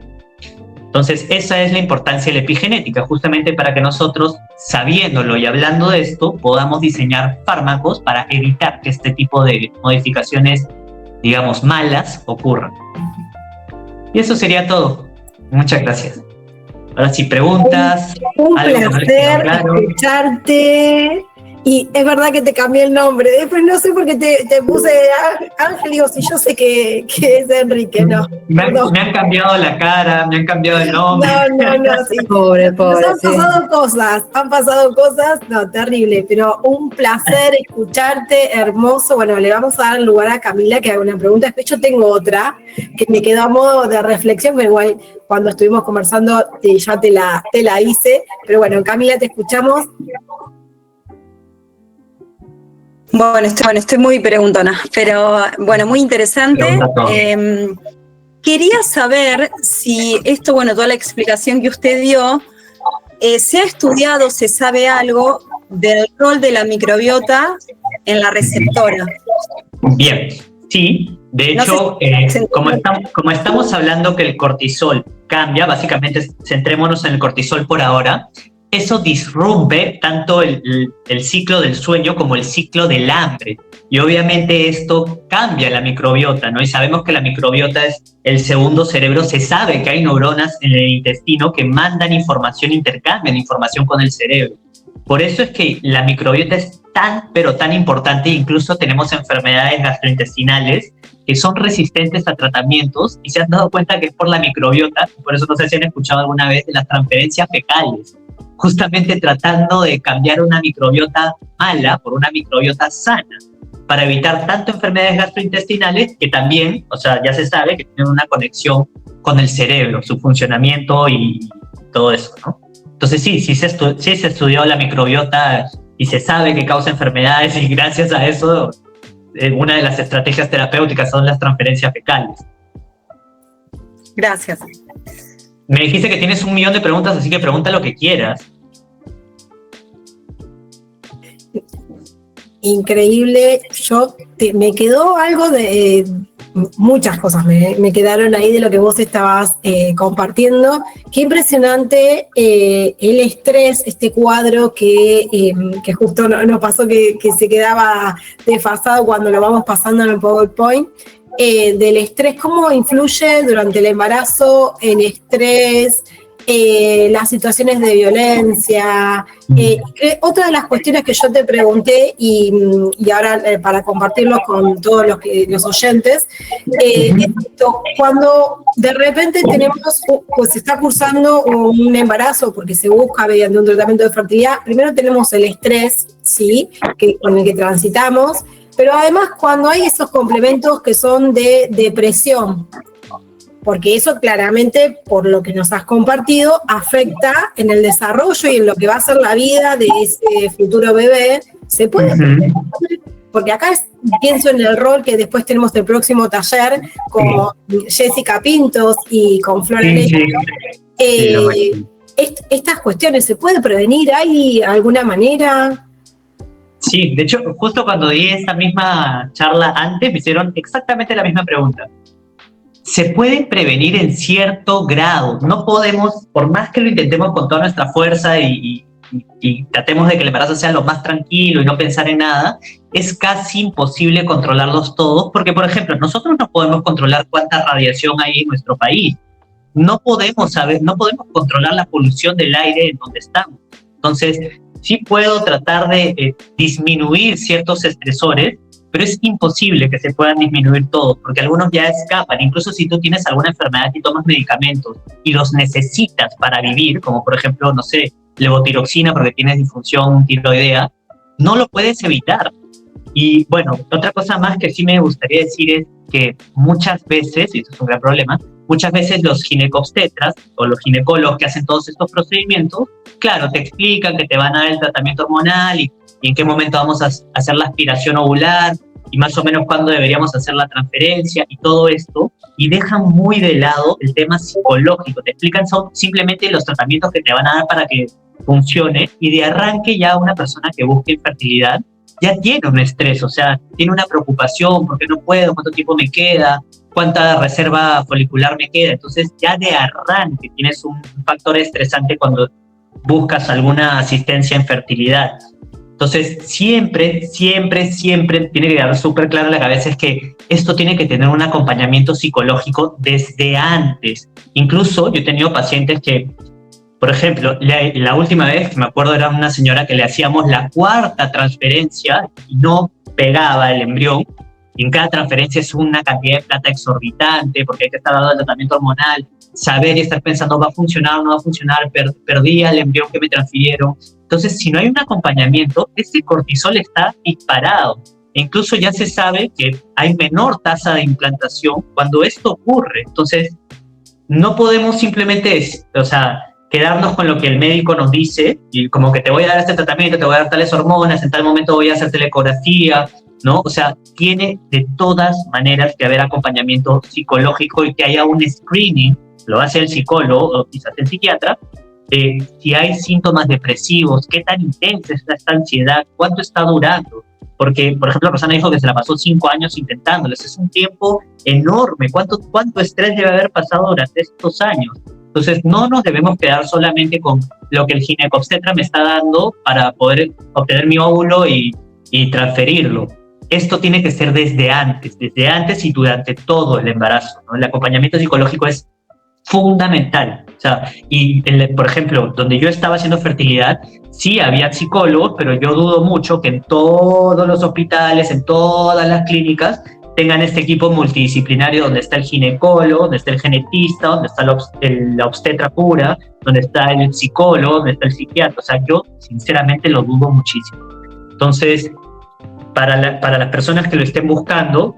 Entonces, esa es la importancia de la epigenética, justamente para que nosotros, sabiéndolo y hablando de esto, podamos diseñar fármacos para evitar que este tipo de modificaciones, digamos, malas ocurran. Y eso sería todo. Muchas gracias. Ahora sí, preguntas. Un placer escucharte. Y es verdad que te cambié el nombre. Después no sé por qué te puse Ángel. Digo, si yo sé que es Enrique, no. Me han cambiado la cara, me han cambiado el nombre. No, sí. Pobre. Han pasado cosas, no, terrible. Pero un placer escucharte, hermoso. Bueno, le vamos a dar lugar a Camila que haga una pregunta. Después yo tengo otra que me quedó a modo de reflexión, pero igual cuando estuvimos conversando ya te la hice. Pero bueno, Camila, te escuchamos. Bueno, estoy muy preguntona, pero bueno, muy interesante. Quería saber si esto, bueno, toda la explicación que usted dio, ¿se ha estudiado, se sabe algo del rol de la microbiota en la receptora? Bien, sí. De hecho, como estamos hablando que el cortisol cambia, básicamente centrémonos en el cortisol por ahora. Eso disrumpe tanto el ciclo del sueño como el ciclo del hambre. Y obviamente esto cambia la microbiota, ¿no? Y sabemos que la microbiota es el segundo cerebro. Se sabe que hay neuronas en el intestino que mandan información, intercambian información con el cerebro. Por eso es que la microbiota es pero tan importante. Incluso tenemos enfermedades gastrointestinales que son resistentes a tratamientos y se han dado cuenta que es por la microbiota. Por eso no sé si han escuchado alguna vez de las transferencias fecales, justamente tratando de cambiar una microbiota mala por una microbiota sana, para evitar tanto enfermedades gastrointestinales que también, o sea, ya se sabe que tienen una conexión con el cerebro, su funcionamiento y todo eso, ¿no? Entonces sí se estudió la microbiota y se sabe que causa enfermedades y gracias a eso una de las estrategias terapéuticas son las transferencias fecales. Gracias. Me dijiste que tienes 1 millón de preguntas, así que pregunta lo que quieras. Increíble. Me quedó algo de muchas cosas, me quedaron ahí de lo que vos estabas compartiendo. Qué impresionante el estrés, este cuadro que justo nos pasó que se quedaba desfasado cuando lo vamos pasando en el PowerPoint. Del estrés, cómo influye durante el embarazo el estrés, las situaciones de violencia. Otra de las cuestiones que yo te pregunté y ahora para compartirlo con todos los oyentes, es esto, cuando de repente se está cursando un embarazo porque se busca mediante un tratamiento de fertilidad, primero tenemos el estrés, ¿sí?, con el que transitamos. Pero además cuando hay esos complementos que son de depresión, porque eso claramente, por lo que nos has compartido, afecta en el desarrollo y en lo que va a ser la vida de ese futuro bebé. ¿Se puede? Porque acá pienso en el rol que después tenemos el próximo taller con Jessica Pintos y con Flora Leito. Estas cuestiones, ¿se puede prevenir? ¿Hay alguna manera? Sí, de hecho, justo cuando di esa misma charla antes, me hicieron exactamente la misma pregunta. Se puede prevenir en cierto grado. No podemos, por más que lo intentemos con toda nuestra fuerza y tratemos de que el embarazo sea lo más tranquilo y no pensar en nada, es casi imposible controlarlos todos, porque, por ejemplo, nosotros no podemos controlar cuánta radiación hay en nuestro país. No podemos controlar la polución del aire en donde estamos. Entonces, sí puedo tratar de disminuir ciertos estresores, pero es imposible que se puedan disminuir todos, porque algunos ya escapan. Incluso si tú tienes alguna enfermedad y tomas medicamentos y los necesitas para vivir, como por ejemplo, no sé, levotiroxina porque tienes disfunción tiroidea, no lo puedes evitar. Y bueno, otra cosa más que sí me gustaría decir es que muchas veces, y esto es un gran problema, muchas veces los ginecobstetras o los ginecólogos que hacen todos estos procedimientos, claro, te explican que te van a dar el tratamiento hormonal y en qué momento vamos a hacer la aspiración ovular y más o menos cuándo deberíamos hacer la transferencia y todo esto, y dejan muy de lado el tema psicológico. Te explican simplemente los tratamientos que te van a dar para que funcione, y de arranque ya una persona que busca infertilidad ya tiene un estrés, o sea, tiene una preocupación, ¿por qué no puedo? ¿Cuánto tiempo me queda? ¿Cuánta reserva folicular me queda? Entonces ya de arranque tienes un factor estresante cuando buscas alguna asistencia en fertilidad. Entonces siempre tiene que quedar súper claro en la cabeza es que esto tiene que tener un acompañamiento psicológico desde antes. Incluso yo he tenido pacientes que, por ejemplo, la última vez que me acuerdo era una señora que le hacíamos la 4ª transferencia y no pegaba el embrión. Y en cada transferencia es una cantidad de plata exorbitante porque hay que estar dando el tratamiento hormonal, saber y estar pensando va a funcionar o no va a funcionar, perdí el embrión que me transfirieron. Entonces, si no hay un acompañamiento, ese cortisol está disparado. E incluso ya se sabe que hay menor tasa de implantación cuando esto ocurre. Entonces, no podemos simplemente, quedarnos con lo que el médico nos dice y como que te voy a dar este tratamiento, te voy a dar tales hormonas, en tal momento voy a hacerte la ecografía, ¿no? O sea, tiene de todas maneras que haber acompañamiento psicológico y que haya un screening, lo hace el psicólogo o quizás el psiquiatra, si hay síntomas depresivos, qué tan intensa es esta ansiedad, cuánto está durando. Porque, por ejemplo, Rosana dijo que se la pasó 5 años intentándolo. Es un tiempo enorme. ¿Cuánto estrés debe haber pasado durante estos años? Entonces, no nos debemos quedar solamente con lo que el ginecobstetra me está dando para poder obtener mi óvulo y transferirlo. Esto tiene que ser desde antes y durante todo el embarazo, ¿no? El acompañamiento psicológico es fundamental. O sea, por ejemplo, donde yo estaba haciendo fertilidad, sí había psicólogos, pero yo dudo mucho que en todos los hospitales, en todas las clínicas, tengan este equipo multidisciplinario donde está el ginecólogo, donde está el genetista, donde está la obstetra pura, donde está el psicólogo, donde está el psiquiatra. O sea, yo sinceramente lo dudo muchísimo. Entonces, para las personas que lo estén buscando,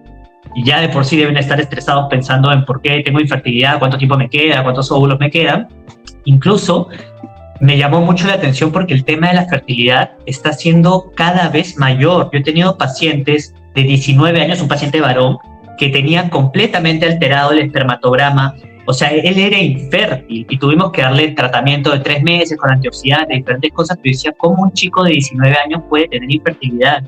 y ya de por sí deben estar estresados pensando en por qué tengo infertilidad, cuánto tiempo me queda, cuántos óvulos me quedan. Incluso me llamó mucho la atención porque el tema de la fertilidad está siendo cada vez mayor. Yo he tenido pacientes de 19 años, un paciente varón, que tenía completamente alterado el espermatograma. O sea, él era infértil y tuvimos que darle tratamiento de 3 meses con antioxidantes, diferentes cosas, pero decía, ¿cómo un chico de 19 años puede tener infertilidad?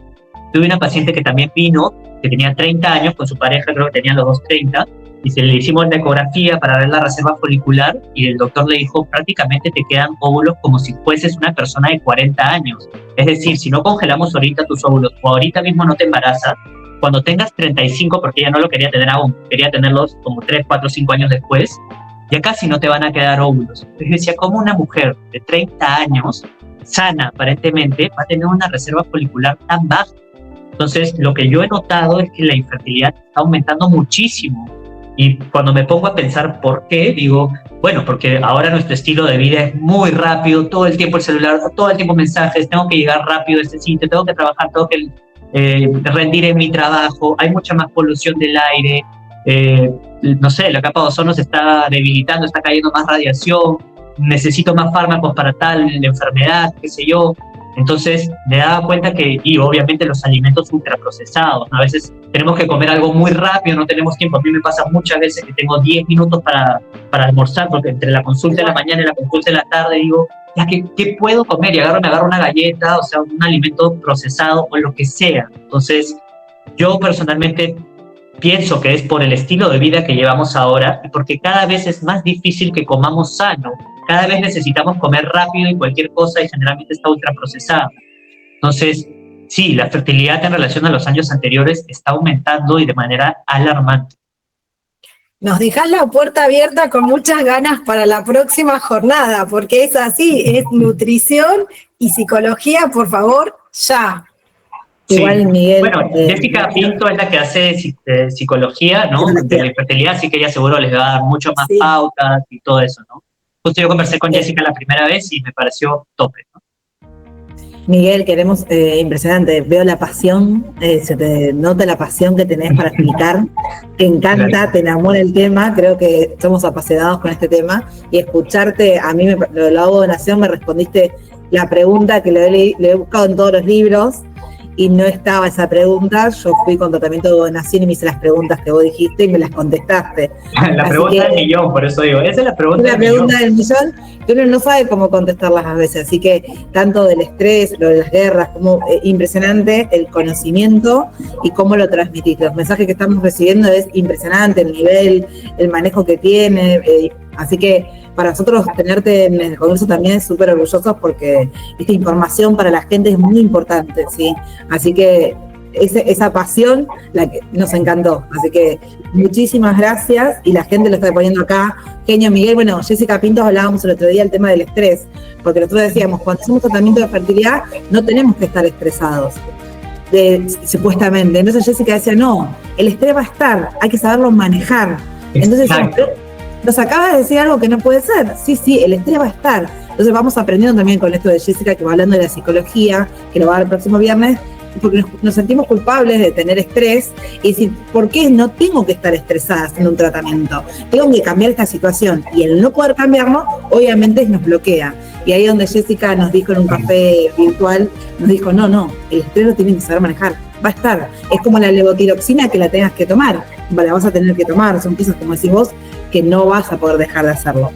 Tuve una paciente que también vino, que tenía 30 años, con su pareja creo que tenían los dos 30, y le hicimos la ecografía para ver la reserva folicular, y el doctor le dijo, prácticamente te quedan óvulos como si fueses una persona de 40 años. Es decir, si no congelamos ahorita tus óvulos, o ahorita mismo no te embarazas, cuando tengas 35, porque ella no lo quería tener aún, quería tenerlos como 3, 4, 5 años después, ya casi no te van a quedar óvulos. Entonces decía, ¿cómo una mujer de 30 años, sana aparentemente, va a tener una reserva folicular tan baja? Entonces, lo que yo he notado es que la infertilidad está aumentando muchísimo. Y cuando me pongo a pensar por qué, digo, bueno, porque ahora nuestro estilo de vida es muy rápido, todo el tiempo el celular, todo el tiempo mensajes, tengo que llegar rápido a este sitio, tengo que trabajar, tengo que rendir en mi trabajo, hay mucha más polución del aire, no sé, la capa de ozono se está debilitando, está cayendo más radiación, necesito más fármacos para tal enfermedad, qué sé yo. Entonces me daba cuenta que, y obviamente los alimentos ultraprocesados, ¿no? A veces tenemos que comer algo muy rápido, no tenemos tiempo. A mí me pasa muchas veces que tengo 10 minutos para almorzar, porque entre la consulta de la mañana y la consulta de la tarde digo, ya, ¿qué puedo comer? Y me agarro una galleta, o sea, un alimento procesado o lo que sea. Entonces, yo personalmente pienso que es por el estilo de vida que llevamos ahora y porque cada vez es más difícil que comamos sano. Cada vez necesitamos comer rápido y cualquier cosa y generalmente está ultraprocesada. Entonces, sí, la fertilidad en relación a los años anteriores está aumentando y de manera alarmante. Nos dejás la puerta abierta con muchas ganas para la próxima jornada, porque es así, es nutrición y psicología, por favor, ya. Sí. Igual, Miguel. Bueno, Jessica Pinto es la que hace psicología, ¿no? De la infertilidad, así que ella seguro les va a dar mucho más pautas y todo eso, ¿no? Justo yo conversé con Jessica la primera vez y me pareció tope, ¿no? Miguel, queremos, impresionante, veo la pasión, se te nota la pasión que tenés para explicar, te encanta, claro. Te enamora el tema, creo que somos apasionados con este tema, y escucharte, a mí lo hago donación, me respondiste la pregunta que le he buscado en todos los libros, y no estaba esa pregunta. Yo fui con tratamiento de donación y me hice las preguntas que vos dijiste y me las contestaste. La Así pregunta del millón, por eso digo, esa es la pregunta del millón. La pregunta del millón, que uno no sabe cómo contestarlas a veces, así que tanto del estrés, lo de las guerras, como impresionante el conocimiento y cómo lo transmitís. Los mensajes que estamos recibiendo es impresionante, el nivel, el manejo que tiene, así que para nosotros tenerte en el Congreso también es súper orgullosos porque esta información para la gente es muy importante, ¿sí? Así que esa pasión la que nos encantó. Así que muchísimas gracias y la gente lo está poniendo acá. Genio Miguel, bueno, Jessica Pinto hablábamos el otro día del tema del estrés, porque nosotros decíamos, cuando hacemos tratamiento de fertilidad no tenemos que estar estresados. Supuestamente. Entonces Jessica decía, no, el estrés va a estar, hay que saberlo manejar. Entonces nos acaba de decir algo que no puede ser. Sí, el estrés va a estar. Entonces vamos aprendiendo también con esto de Jessica, que va hablando de la psicología, que lo va a dar el próximo viernes, porque nos sentimos culpables de tener estrés y decir, ¿por qué no tengo que estar estresada haciendo un tratamiento? Tengo que cambiar esta situación. Y el no poder cambiarlo, obviamente nos bloquea. Y ahí es donde Jessica nos dijo en un café virtual, nos dijo, no, el estrés lo tienen que saber manejar. Va a estar. Es como la levotiroxina que la tengas que tomar. La vas a tener que tomar. Son cosas, como decís vos, que no vas a poder dejar de hacerlo.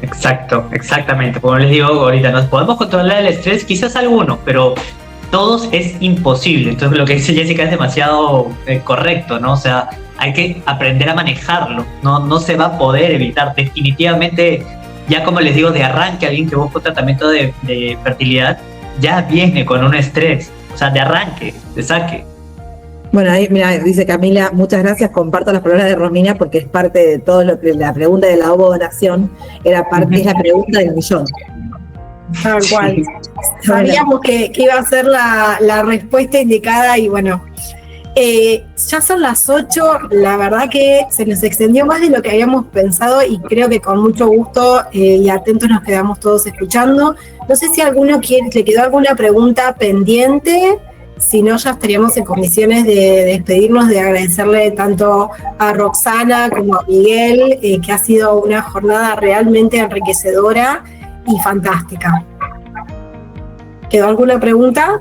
Exactamente. Como les digo ahorita, nos podemos controlar el estrés, quizás algunos, pero todos es imposible. Entonces lo que dice Jessica es demasiado correcto, ¿no? O sea, hay que aprender a manejarlo. No se va a poder evitar. Definitivamente, ya como les digo, de arranque, alguien que busca tratamiento de fertilidad ya viene con un estrés. O sea, de arranque, de saque. Bueno, ahí mira, dice Camila, muchas gracias, comparto las palabras de Romina porque es parte de todo lo que la pregunta de la ovodonación es la pregunta del millón. Tal cual. Sí. Sabíamos que iba a ser la respuesta indicada y bueno, ya son las 8, la verdad que se nos extendió más de lo que habíamos pensado y creo que con mucho gusto y atentos nos quedamos todos escuchando. No sé si alguno le quedó alguna pregunta pendiente. Si no, ya estaríamos en condiciones de despedirnos, de agradecerle tanto a Roxana como a Miguel, que ha sido una jornada realmente enriquecedora y fantástica. ¿Quedó alguna pregunta?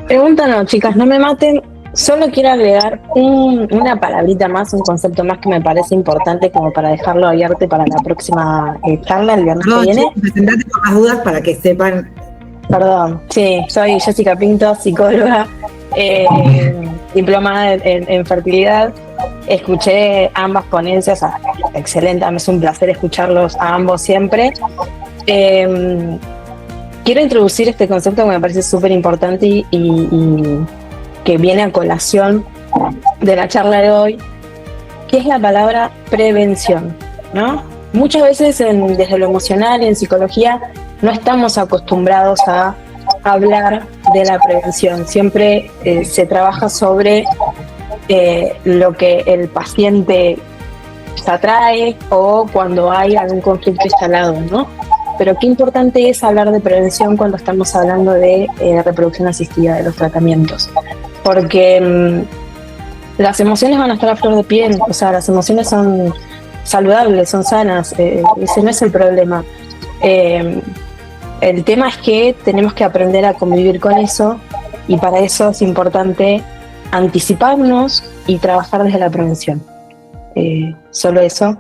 Pregunta no, chicas, no me maten. Solo quiero agregar una palabrita más, un concepto más que me parece importante como para dejarlo abierto para la próxima charla el viernes que viene. Presentate con las dudas para que sepan. Perdón, sí, soy Jessica Pinto, psicóloga, diplomada en fertilidad. Escuché ambas ponencias, excelente, es un placer escucharlos a ambos siempre. Quiero introducir este concepto que me parece súper importante y que viene a colación de la charla de hoy, que es la palabra prevención, ¿no? Muchas veces desde lo emocional y en psicología no estamos acostumbrados a hablar de la prevención. Siempre se trabaja sobre lo que el paciente se atrae o cuando hay algún conflicto instalado, ¿no? Pero qué importante es hablar de prevención cuando estamos hablando de reproducción asistida, de los tratamientos. Porque las emociones van a estar a flor de piel, o sea, las emociones son saludables, son sanas, ese no es el problema. El tema es que tenemos que aprender a convivir con eso, y para eso es importante anticiparnos y trabajar desde la prevención. Solo eso,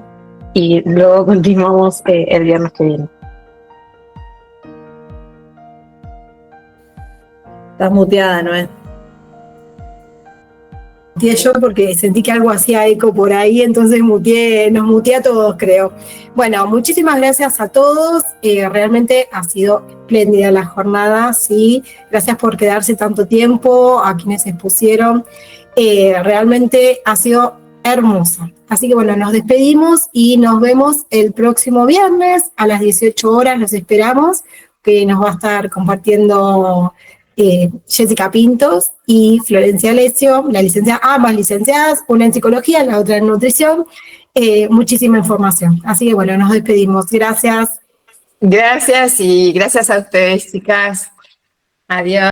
y luego continuamos el viernes que viene. Estás muteada, Noé. Muteé yo porque sentí que algo hacía eco por ahí, entonces nos muteé a todos, creo. Bueno, muchísimas gracias a todos. Realmente ha sido espléndida la jornada, sí. Gracias por quedarse tanto tiempo, a quienes expusieron. Realmente ha sido hermosa. Así que bueno, nos despedimos y nos vemos el próximo viernes a las 18 horas. Los esperamos, que nos va a estar compartiendo Jessica Pintos y Florencia Alessio, ambas licenciadas, una en psicología, la otra en nutrición. Muchísima información. Así que bueno, nos despedimos. Gracias. Gracias y gracias a ustedes, chicas. Adiós.